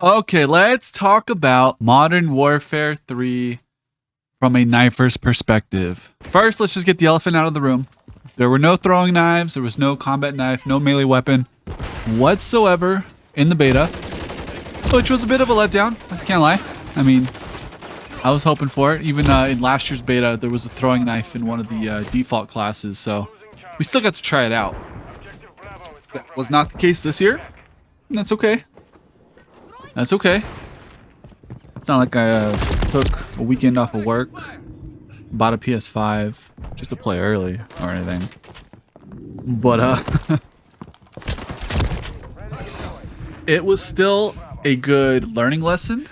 Okay, let's talk about Modern Warfare 3 from a knifer's perspective. First, let's just get the elephant out of the room. There were no throwing knives, there was no combat knife, no melee weapon whatsoever in the beta, which was a bit of a letdown, I can't lie. I mean, I was hoping for it. Even in last year's beta, there was a throwing knife in one of the default classes, so we still got to try it out. That was not the case this year, and that's okay. That's okay. It's not like I took a weekend off of work, bought a PS5 just to play early or anything. But it was still a good learning lesson.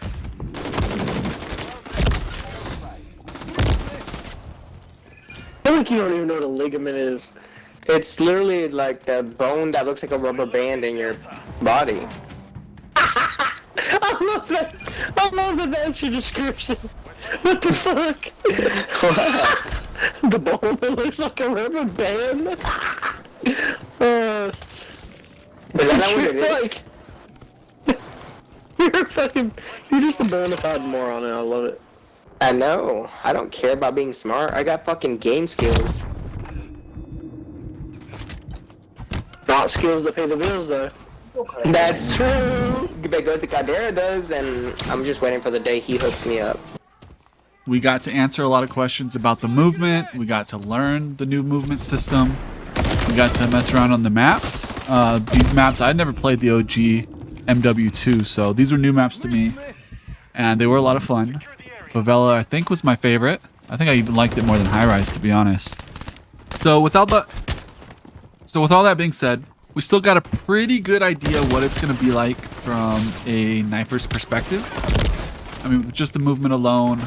I think you don't even know what a ligament is. It's literally like the bone that looks like a rubber band in your body. I love that. I love that that's your description. What the fuck? The bone that looks like a rubber band? Is that not what it is? Like, you're just a bona fide moron and I love it. I know. I don't care about being smart. I got fucking game skills. Not skills that pay the bills, though. That's true. Because the Caldera does, and I'm just waiting for the day he hooks me up. We got to answer a lot of questions about the movement. We got to learn the new movement system. We got to mess around on the maps. These maps, I'd never played the OG MW3, so these were new maps to me. And they were a lot of fun. Favela, I think, was my favorite. I think I even liked it more than High Rise, to be honest. So with all that being said, we still got a pretty good idea what it's going to be like from a knifer's perspective. I mean, with just the movement alone,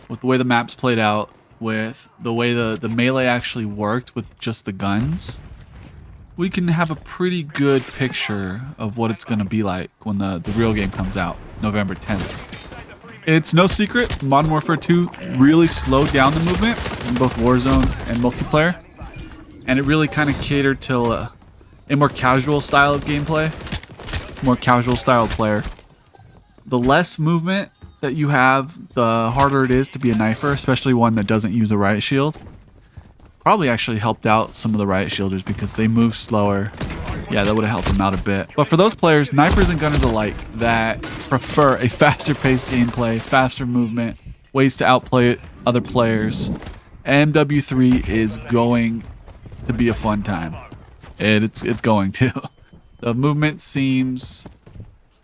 with the way the maps played out, with the way the melee actually worked with just the guns, we can have a pretty good picture of what it's going to be like when the real game comes out, November 10th. It's no secret, Modern Warfare 2 really slowed down the movement in both Warzone and multiplayer. And it really kind of catered to a more casual style of gameplay, more casual style player. The less movement that you have, the harder it is to be a knifer, especially one that doesn't use a riot shield. Probably actually helped out some of the riot shielders because they move slower. Yeah, that would have helped them out a bit. But for those players, knifers and gunners alike that prefer a faster paced gameplay, faster movement, ways to outplay other players, MW3 is going to be a fun time. It's going to. The movement seems...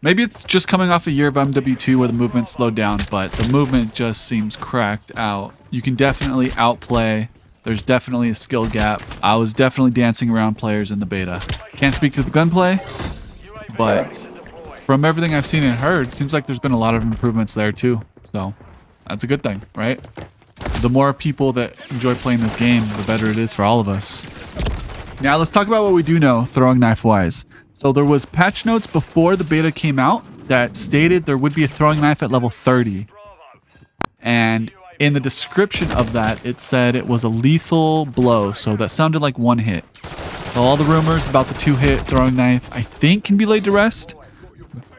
Maybe it's just coming off a year of MW2 where the movement slowed down, but the movement just seems cracked out. You can definitely outplay. There's definitely a skill gap. I was definitely dancing around players in the beta. Can't speak to the gunplay, but from everything I've seen and heard, seems like there's been a lot of improvements there too. So that's a good thing, right? The more people that enjoy playing this game, the better it is for all of us. Now let's talk about what we do know throwing knife wise. So there was patch notes before the beta came out that stated there would be a throwing knife at level 30. And in the description of that, it said it was a lethal blow. So that sounded like one hit. So all the rumors about the 2-hit throwing knife, I think, can be laid to rest.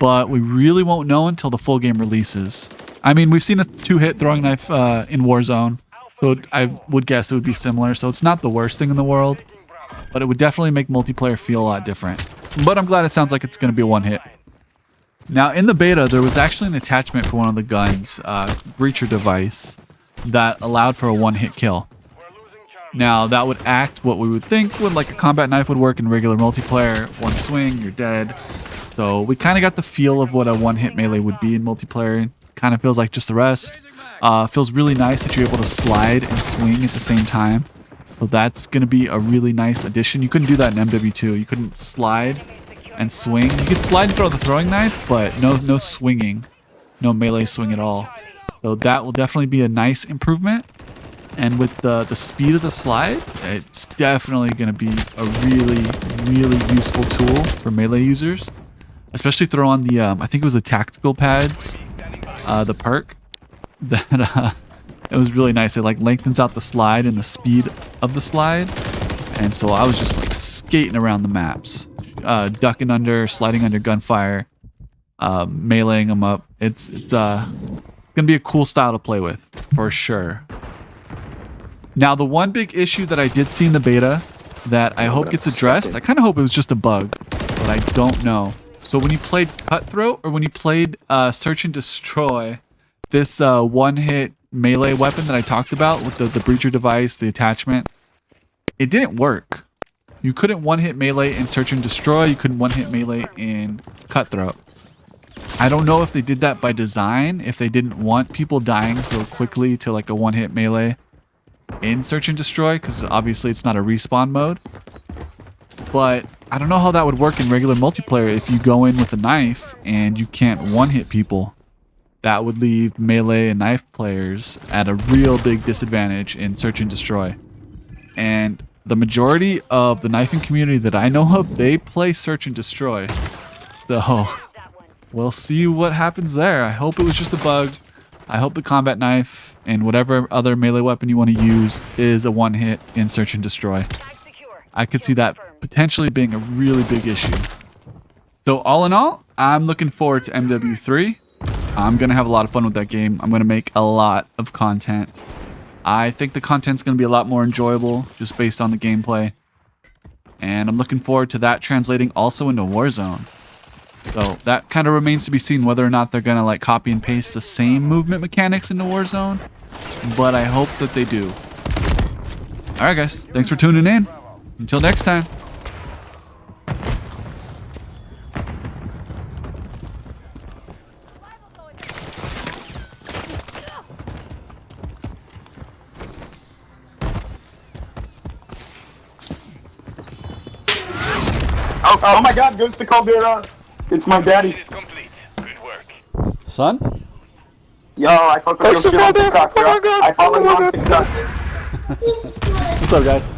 But we really won't know until the full game releases. I mean, we've seen a 2-hit throwing knife in Warzone. So I would guess it would be similar. So it's not the worst thing in the world. But it would definitely make multiplayer feel a lot different. But I'm glad it sounds like it's going to be a one-hit. Now, in the beta, there was actually an attachment for one of the guns, breacher device, that allowed for a one-hit kill. Now, that would act what we would think would like a combat knife would work in regular multiplayer. One swing, you're dead. So we kind of got the feel of what a one-hit melee would be in multiplayer. Kind of feels like just the rest. Feels really nice that you're able to slide and swing at the same time. So that's going to be a really nice addition. You couldn't do that in MW2. You couldn't slide and swing. You could slide and throw the throwing knife, but no swinging. No melee swing at all. So that will definitely be a nice improvement. And with the speed of the slide, it's definitely going to be a really, really useful tool for melee users. Especially throw on the, I think it was the tactical pads, the perk. That it was really nice. It like lengthens out the slide and the speed of the slide. And so I was just like skating around the maps, ducking under, sliding under gunfire. meleeing them up. It's gonna be a cool style to play with for sure. Now, the one big issue that I did see in the beta that I hope gets addressed, I kind of hope it was just a bug, but I don't know. So when you played Cutthroat or when you played Search and Destroy, this one-hit melee weapon that I talked about with the breacher device, the attachment, it didn't work. You couldn't one-hit melee in Search and Destroy, you couldn't one-hit melee in Cutthroat. I don't know if they did that by design, if they didn't want people dying so quickly to like a one-hit melee in Search and Destroy, because obviously it's not a respawn mode. But I don't know how that would work in regular multiplayer if you go in with a knife and you can't one-hit people. That would leave melee and knife players at a real big disadvantage in Search and Destroy. And the majority of the knifing community that I know of, they play Search and Destroy. So we'll see what happens there. I hope it was just a bug. I hope the combat knife and whatever other melee weapon you want to use is a one-hit in Search and Destroy. I could see that potentially being a really big issue. So all in all, I'm looking forward to MW3. I'm going to have a lot of fun with that game. I'm going to make a lot of content. I think the content's going to be a lot more enjoyable just based on the gameplay. And I'm looking forward to that translating also into Warzone. So that kind of remains to be seen whether or not they're going to like copy and paste the same movement mechanics into Warzone. But I hope that they do. Alright guys, thanks for tuning in. Until next time. Oh my god, goes to Caldera. It's my daddy. Son? Yo, I fuck with you on TikTok, bro. I follow you on TikTok. What's up, guys?